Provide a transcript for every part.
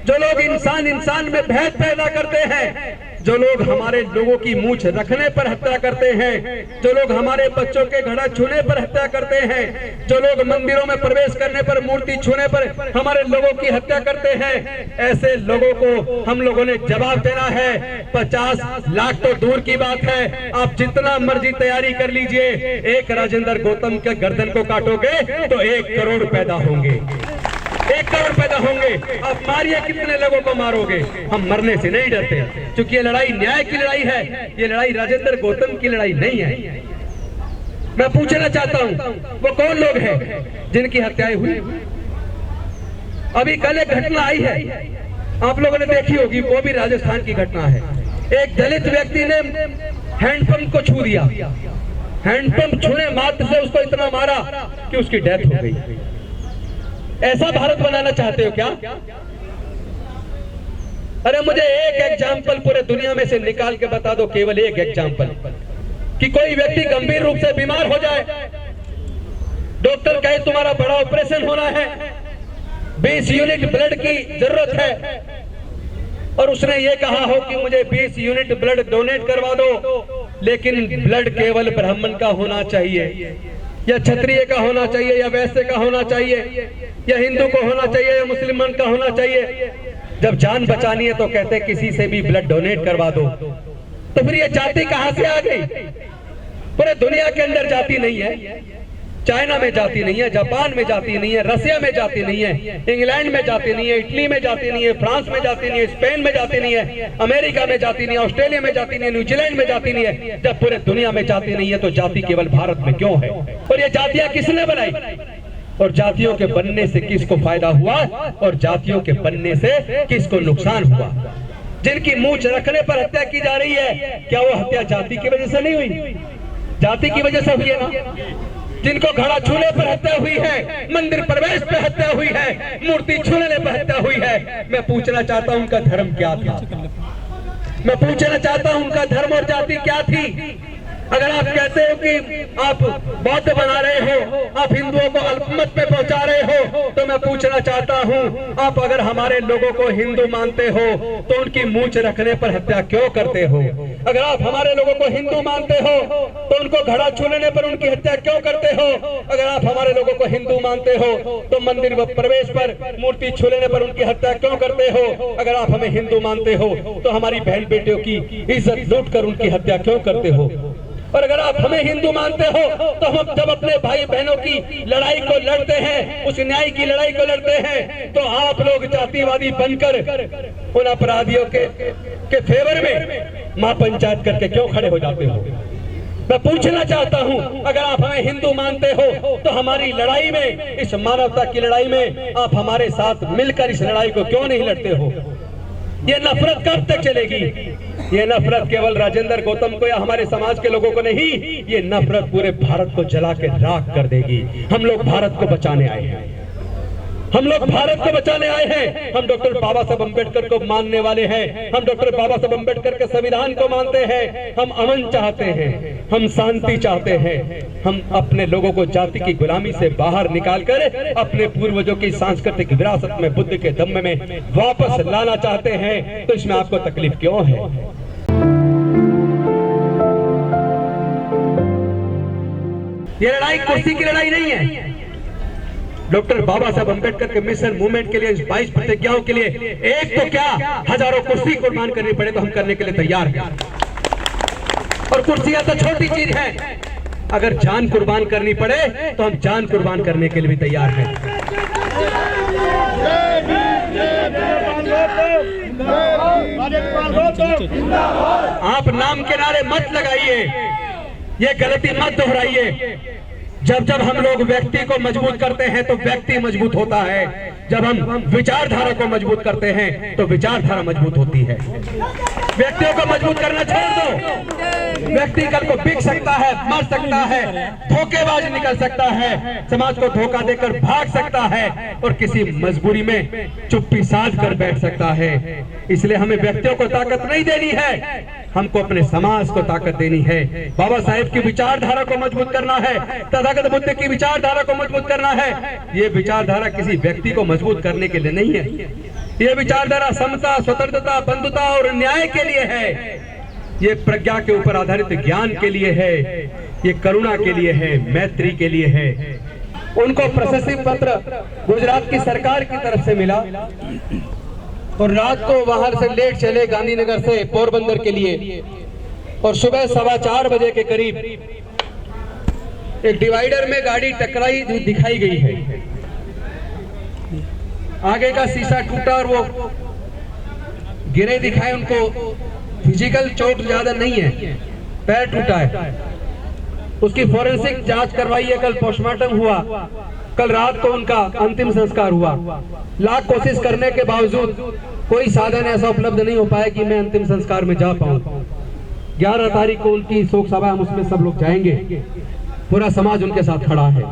जो लोग इंसान इंसान में भेद पैदा करते हैं, जो लोग हमारे लोगों की मूंछ रखने पर हत्या करते हैं, जो लोग हमारे बच्चों के घड़ा छूने पर हत्या करते हैं, जो लोग मंदिरों में प्रवेश करने पर, मूर्ति छूने पर हमारे लोगों की हत्या करते हैं, ऐसे लोगों को हम लोगों ने जवाब देना है। 50 लाख तो दूर की बात है, आप जितना मर्जी तैयारी कर लीजिए, एक राजेंद्र गौतम के गर्दन को काटोगे तो 1 करोड़ पैदा होंगे, 1 करोड़ पैदा होंगे। आप मारिए, कितने लोगों को मारोगे? हम मरने से नहीं डरते, क्योंकि ये लड़ाई न्याय की लड़ाई है, ये लड़ाई राजेंद्र गौतम की लड़ाई नहीं है। मैं पूछना चाहता हूं, वो कौन लोग हैं जिनकी हत्याएं हुई? अभी कल एक घटना आई है, आप लोगों ने देखी होगी, वो भी राजस्थान की घटना है। एक दलित व्यक्ति ने हैंडपंप को छू दिया, हैंडपंप छूने मात्र से उसको इतना मारा कि उसकी डेथ हो गई। ऐसा भारत बनाना चाहते हो क्या? अरे मुझे एक एग्जाम्पल पूरे दुनिया में से निकाल के बता दो, केवल एक एग्जाम्पल, कि कोई व्यक्ति गंभीर रूप से बीमार हो जाए, डॉक्टर कहे तुम्हारा बड़ा ऑपरेशन होना है, 20 यूनिट ब्लड की जरूरत है, और उसने ये कहा हो कि मुझे 20 यूनिट ब्लड डोनेट करवा दो, लेकिन ब्लड केवल ब्राह्मण का होना चाहिए, या क्षत्रिय का होना चाहिए, या वैश्य का होना चाहिए, या हिंदू को होना चाहिए, या मुसलमान का होना चाहिए। जब जान बचानी है तो कहते किसी से भी ब्लड डोनेट करवा दो। तो फिर ये जाति कहां से आ गई? पूरे दुनिया के अंदर जाति नहीं है, चाइना में जाति नहीं है, जापान में जाति नहीं है, रसिया में जाति नहीं है, इंग्लैंड में जाति नहीं है, इटली में जाति नहीं है, फ्रांस में जाति नहीं है, स्पेन में जाति नहीं है, अमेरिका में जाति नहीं है, ऑस्ट्रेलिया में जाति नहीं है, न्यूजीलैंड में जाति नहीं है। जब पूरे दुनिया में जाति नहीं है तो जाति केवल भारत में क्यों है? और ये जातियां किसने बनाई? और जातियों के बनने से किसको फायदा हुआ, और जातियों के बनने से किसको नुकसान हुआ? जिनकी मूंछ रखने पर हत्या की जा रही है, क्या वो हत्या जाति की वजह से नहीं हुई? जाति की वजह से हुई है ना। जिनको घड़ा छूने पर हत्या हुई है, मंदिर प्रवेश पर हत्या हुई है, मूर्ति छूने पर हत्या हुई है, मैं पूछना चाहता हूं उनका धर्म क्या था? मैं पूछना चाहता हूं उनका धर्म और जाति क्या थी? अगर आप कहते हो कि आप बौद्ध बना रहे हो, आप हिंदुओं को अल्पमत में पहुंचा रहे हो, तो मैं पूछना चाहता हूं, आप अगर हमारे लोगों को हिंदू मानते हो तो उनकी मूंछ रखने पर हत्या क्यों करते हो? अगर आप हमारे लोगों को हिंदू मानते हो तो उनको घड़ा छूने पर उनकी हत्या क्यों करते हो? अगर आप हमारे लोगों को हिंदू मानते हो तो मंदिर प्रवेश पर, मूर्ति छूने पर उनकी हत्या क्यों करते हो? अगर आप हमें हिंदू मानते हो तो हमारी बहन बेटियों की इज्जत लूट कर उनकी हत्या क्यों करते हो? और अगर आप हमें हिंदू मानते हो तो हम जब अपने भाई बहनों की लड़ाई को लड़ते हैं, उस न्याय की लड़ाई को लड़ते हैं, तो आप लोग जातिवादी बनकर उन अपराधियों के फेवर में महापंचायत करके क्यों खड़े हो जाते हो? मैं पूछना चाहता हूं, अगर आप हमें हिंदू मानते हो तो हमारी लड़ाई में, इस मानवता की लड़ाई में आप हमारे साथ मिलकर इस लड़ाई को क्यों नहीं लड़ते हो? ये नफरत कब तक चलेगी? ये नफरत केवल राजेंद्र गौतम को या हमारे समाज के लोगों को नहीं, ये नफरत पूरे भारत को जला के राख कर देगी। हम लोग भारत को बचाने आए हैं, हम लोग भारत को बचाने आए हैं। हम डॉक्टर बाबा साहब अम्बेडकर को मानने वाले हैं, हम डॉक्टर बाबा साहब अम्बेडकर के संविधान को मानते हैं। हम अमन चाहते हैं, हम शांति चाहते हैं, हम अपने लोगों को जाति की गुलामी से बाहर निकालकर अपने पूर्वजों की सांस्कृतिक विरासत में, बुद्ध के दम में वापस लाना चाहते हैं। तो इसमें आपको तकलीफ क्यों है? ये लड़ाई कुर्सी की लड़ाई नहीं है। डॉक्टर बाबा साहब अम्बेडकर के मिशन मूवमेंट के लिए, इस 22 प्रतिज्ञाओं के लिए, एक तो क्या हजारों कुर्सी कुर्बान करनी पड़े तो हम करने के लिए तैयार हैं। और कुर्सियां तो छोटी चीज है, अगर जान कुर्बान करनी पड़े तो हम जान कुर्बान करने के लिए भी तैयार हैं। आप नाम के नारे मत लगाइए, ये गलती मत दोहराइए। जब जब हम लोग व्यक्ति को मजबूत करते हैं तो व्यक्ति मजबूत होता है, जब हम विचारधारा को मजबूत करते हैं तो विचारधारा मजबूत होती है। व्यक्तियों को मजबूत करना छोड़ दो। व्यक्ति कल को बिक सकता है, मर सकता है, धोखेबाज निकल सकता है, समाज को धोखा देकर भाग सकता है और किसी मजबूरी में चुप्पी साध कर बैठ सकता है। इसलिए हमें व्यक्तियों को ताकत नहीं देनी है, हमको अपने समाज को ताकत देनी है। बाबा साहेब की विचारधारा को मजबूत करना है, तथागत बुद्ध की विचारधारा को मजबूत करना है। ये विचारधारा किसी व्यक्ति को मजबूत करने के लिए नहीं है, ये विचारधारा समता, स्वतंत्रता, बंधुता और न्याय के लिए है। ये प्रज्ञा के ऊपर आधारित ज्ञान के लिए है। ये करुणा के लिए है, मैत्री के लिए है। उनको प्रशस्ति पत्र गुजरात की सरकार की तरफ से मिला और रात को वहां से लेट चले गांधीनगर से पोरबंदर के लिए और सुबह 4:15 बजे के करीब एक डिवाइडर में गाड़ी टकराई दिखाई गई है। आगे का शीशा टूटा और वो गिरे दिखाए। उनको फिजिकल चोट ज्यादा नहीं है, पैर टूटा है। उसकी फोरेंसिक जांच करवाई है, कल पोस्टमार्टम हुआ, कल रात को उनका अंतिम संस्कार हुआ। लाख कोशिश करने के बावजूद कोई साधन ऐसा उपलब्ध नहीं हो पाया कि मैं अंतिम संस्कार में जा पाऊं। 11 तारीख को उनकी शोक सभा, हम उसमें सब लोग जाएंगे, पूरा समाज उनके साथ खड़ा है।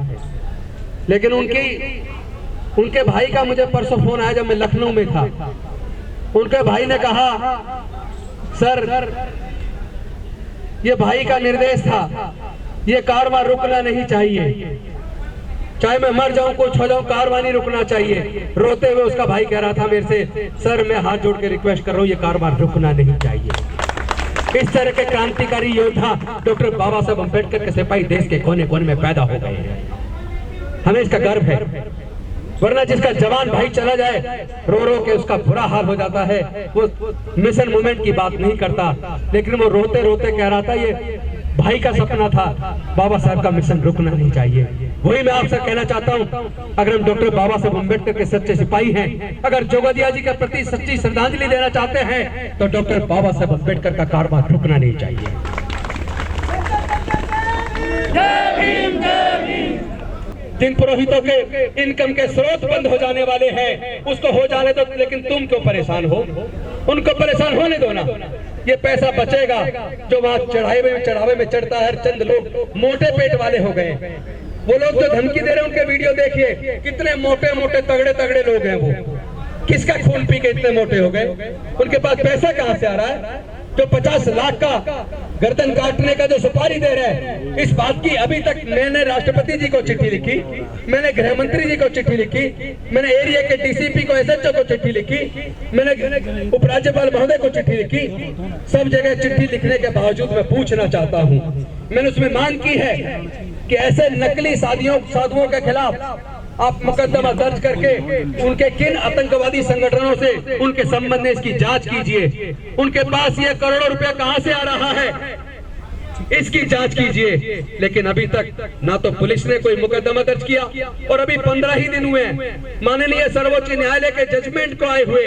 लेकिन उनके भाई का मुझे परसों फोन आया जब मैं लखनऊ में था। उनके भाई ने कहा, सर ये भाई का निर्देश था, ये कारवां रुकना नहीं चाहिए, चाहे मैं मर जाऊं, कुछ हो जाऊं, कारवां नहीं रुकना चाहिए। रोते हुए उसका भाई कह रहा था मेरे से, सर मैं हाथ जोड़ के रिक्वेस्ट कर रहा हूं, ये कारवां रुकना नहीं चाहिए। इस तरह के क्रांतिकारी योद्धा डॉक्टर बाबा साहब अम्बेडकर के सिपाही देश के कोने कोने में पैदा हो गए हैं। हमें इसका गर्व है। वरना जिसका जवान भाई चला जाए रो रो के उसका बुरा हाल हो जाता है। वो मिशन मूवमेंट की बात नहीं करता, लेकिन वो रोते रोते कह रहा था ये भाई का सपना था, बाबा साहब का मिशन रुकना नहीं चाहिए। वही मैं आपसे कहना चाहता हूं, अगर हम डॉक्टर बाबा साहब अम्बेडकर के सच्चे सिपाही हैं, अगर जोगदिया जी के प्रति सच्ची श्रद्धांजलि देना चाहते हैं, तो डॉक्टर बाबा साहब अम्बेडकर का कारवां रुकना नहीं चाहिए। जिन पुरोहितों के इनकम के स्रोत बंद हो जाने वाले हैं, उसको हो जाने दो, लेकिन तुम क्यों परेशान हो? उनको परेशान होने दो ना। ये पैसा बचेगा जो वहाँ चढ़ावे में चढ़ता है। हर चंद लोग मोटे पेट वाले हो गए। वो लोग जो धमकी दे रहे हैं उनके वीडियो देखिए, कितने मोटे मोटे तगड़े तगड़े लोग हैं। वो किसका खून पी के इतने मोटे हो गए? उनके पास पैसा कहाँ से आ रहा है? जो 50 लाख का गर्दन काटने का जो सुपारी दे रहे हैं, इस बात की अभी तक मैंने राष्ट्रपति जी को चिट्ठी लिखी, मैंने गृह मंत्री जी को चिट्ठी लिखी, मैंने एरिया के डीसीपी को, एसएचओ को चिट्ठी लिखी, मैंने उपराज्यपाल महोदय को चिट्ठी लिखी। सब जगह चिट्ठी लिखने के बावजूद मैं पूछना चाहता हूँ, मैंने उसमें मांग की है कि ऐसे नकली साधुओं के खिलाफ आप मुकदमा दर्ज करके उनके किन आतंकवादी संगठनों से उनके संबंध में इसकी जांच कीजिए। उनके पास ये करोड़ों रुपया कहां से आ रहा है, इसकी जांच कीजिए। लेकिन अभी तक ना तो पुलिस ने कोई मुकदमा दर्ज किया, और अभी 15 ही दिन हुए माननीय सर्वोच्च न्यायालय के जजमेंट को आए हुए,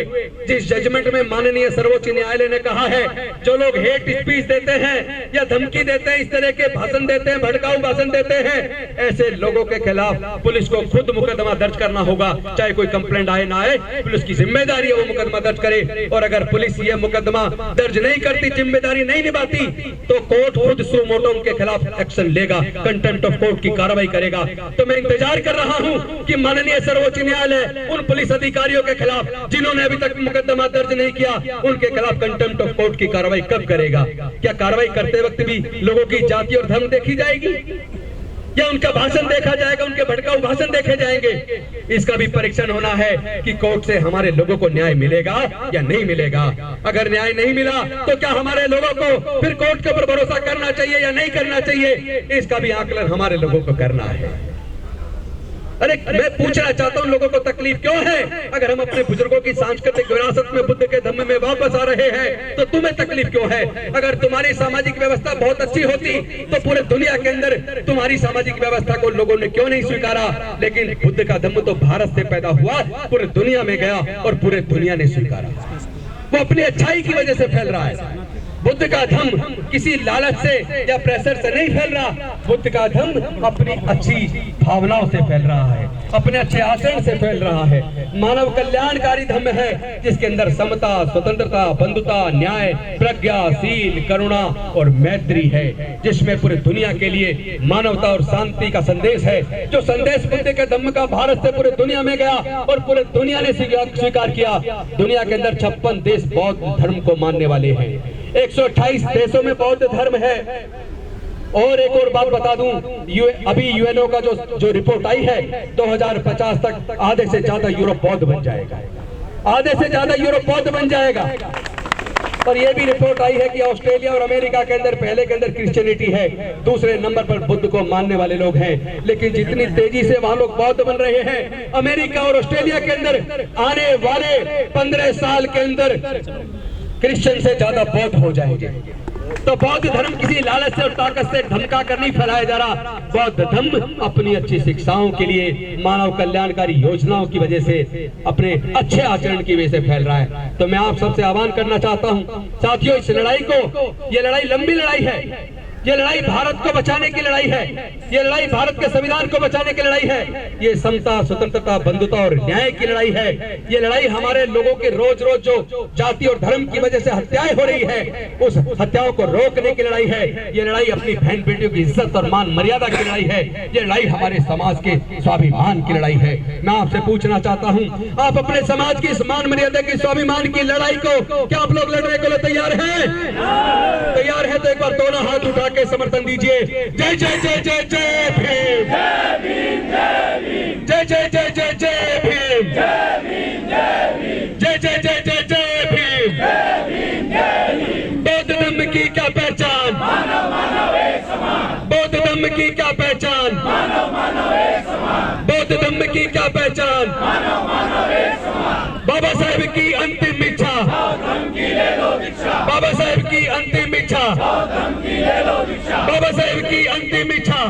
जिस जजमेंट में माननीय सर्वोच्च न्यायालय ने कहा है जो लोग हेट स्पीच देते हैं या धमकी देते हैं, इस तरह के भाषण देते हैं, भड़काऊ भाषण देते हैं, ऐसे लोगों के खिलाफ पुलिस को खुद मुकदमा दर्ज करना होगा। चाहे कोई कंप्लेंट आए ना आए, पुलिस की जिम्मेदारी है वो मुकदमा दर्ज करे। और अगर पुलिस ये मुकदमा दर्ज नहीं करती, जिम्मेदारी नहीं निभाती, तो कोर्ट खुद सुमोटो के खिलाफ एक्शन लेगा, कंटेम्प्ट ऑफ कोर्ट की कार्रवाई करेगा। तो मैं इंतजार कर रहा हूं कि माननीय सर्वोच्च न्यायालय उन पुलिस अधिकारियों के खिलाफ जिन्होंने अभी तक मुकदमा दर्ज नहीं किया, उनके खिलाफ कंटेम्प्ट ऑफ कोर्ट की कार्रवाई कब करेगा? क्या कार्रवाई करते वक्त भी लोगों की जाति और धर्म देखी जाएगी, या उनका भाषण देखा जाएगा, उनके भड़काऊ भाषण देखे जाएंगे? इसका भी परीक्षण होना है कि कोर्ट से हमारे लोगों को न्याय मिलेगा या नहीं मिलेगा। अगर न्याय नहीं मिला तो क्या हमारे लोगों को फिर कोर्ट के ऊपर भरोसा करना चाहिए या नहीं करना चाहिए? इसका भी आकलन हमारे लोगों को करना है। अरे मैं पूछना चाहता हूं, लोगों को तकलीफ क्यों है? अगर हम अपने बुजुर्गों की सांस्कृतिक विरासत में, बुद्ध के धम्म में वापस आ रहे हैं, तो तुम्हें तकलीफ क्यों है? अगर तुम्हारी सामाजिक व्यवस्था बहुत अच्छी होती तो पूरे दुनिया के अंदर तुम्हारी सामाजिक व्यवस्था को लोगों ने क्यों नहीं स्वीकारा? लेकिन बुद्ध का धम्म तो भारत से पैदा हुआ, पूरे दुनिया में गया और पूरे दुनिया ने स्वीकारा। वो अपनी अच्छाई की वजह से फैल रहा है। बुद्ध का धम्म किसी लालच से या प्रेशर से नहीं फैल रहा। बुद्ध का धम्म अपनी अच्छी भावनाओं से फैल रहा है, अपने अच्छे आचरण से फैल रहा है। मानव कल्याणकारी धम्म है जिसके अंदर समता, स्वतंत्रता, बंधुता, न्याय, प्रज्ञा, शील, करुणा और मैत्री है, जिसमें पूरी दुनिया के लिए मानवता और शांति का संदेश है। जो संदेश बुद्ध के धम्म का भारत से पूरे दुनिया में गया और पूरे दुनिया ने स्वीकार किया। दुनिया के अंदर 56 देश बौद्ध धर्म को मानने वाले हैं। 128 देशों में बौद्ध धर्म है। और एक और बात बता दूं, अभी यूएनओ का जो रिपोर्ट आई है, 2050 तक आधे से ज्यादा यूरोप बौद्ध बन जाएगा। आधे से ज्यादा यूरोप बौद्ध बन जाएगा। और ये भी रिपोर्ट आई है कि ऑस्ट्रेलिया और अमेरिका के अंदर पहले के अंदर क्रिश्चियनिटी है, दूसरे नंबर पर बुद्ध को मानने वाले लोग हैं। लेकिन जितनी तेजी से वहां लोग बौद्ध बन रहे हैं, अमेरिका और ऑस्ट्रेलिया के अंदर आने वाले 15 साल के अंदर क्रिश्चियन से ज्यादा बौद्ध हो जाएंगे। तो बौद्ध धर्म किसी लालच से और ताकत से धमका कर नहीं फैलाया जा रहा। बौद्ध धर्म अपनी अच्छी शिक्षाओं के लिए, मानव कल्याणकारी योजनाओं की वजह से, अपने अच्छे आचरण की वजह से फैल रहा है। तो मैं आप सबसे आह्वान करना चाहता हूं साथियों, इस लड़ाई को, ये लड़ाई लंबी लड़ाई है, ये लड़ाई भारत को बचाने की लड़ाई है, ये लड़ाई भारत के संविधान को बचाने की लड़ाई है, ये समता, स्वतंत्रता, बंधुता और न्याय की लड़ाई है। ये लड़ाई हमारे लोगों के रोज रोज जो जाति और धर्म की वजह से हत्याएं हो रही है, उस हत्याओं को रोकने की लड़ाई है। ये लड़ाई अपनी बहन बेटियों की इज्जत और मान मर्यादा की लड़ाई है। ये लड़ाई हमारे समाज के स्वाभिमान की लड़ाई है। मैं आपसे पूछना चाहता हूँ, आप अपने समाज की इस मान मर्यादा की, स्वाभिमान की लड़ाई को क्या आप लोग लड़ने के लिए तैयार हैं? तैयार है तो एक बार दोनों हाथ उठा के समर्थन दीजिए। जय जय जय जय जय भीम, जय जय जय जय जय भीम, जय जय जय जय जय भीम। बौद्ध धर्म की क्या पहचान, बौद्ध धर्म की क्या पहचान, बौद्ध धर्म की क्या पहचान, बाबा साहेब की अंतिम इच्छा, बाबा साहेब की अंतिम इच्छा, बाबा साहेब की अंतिम इच्छा।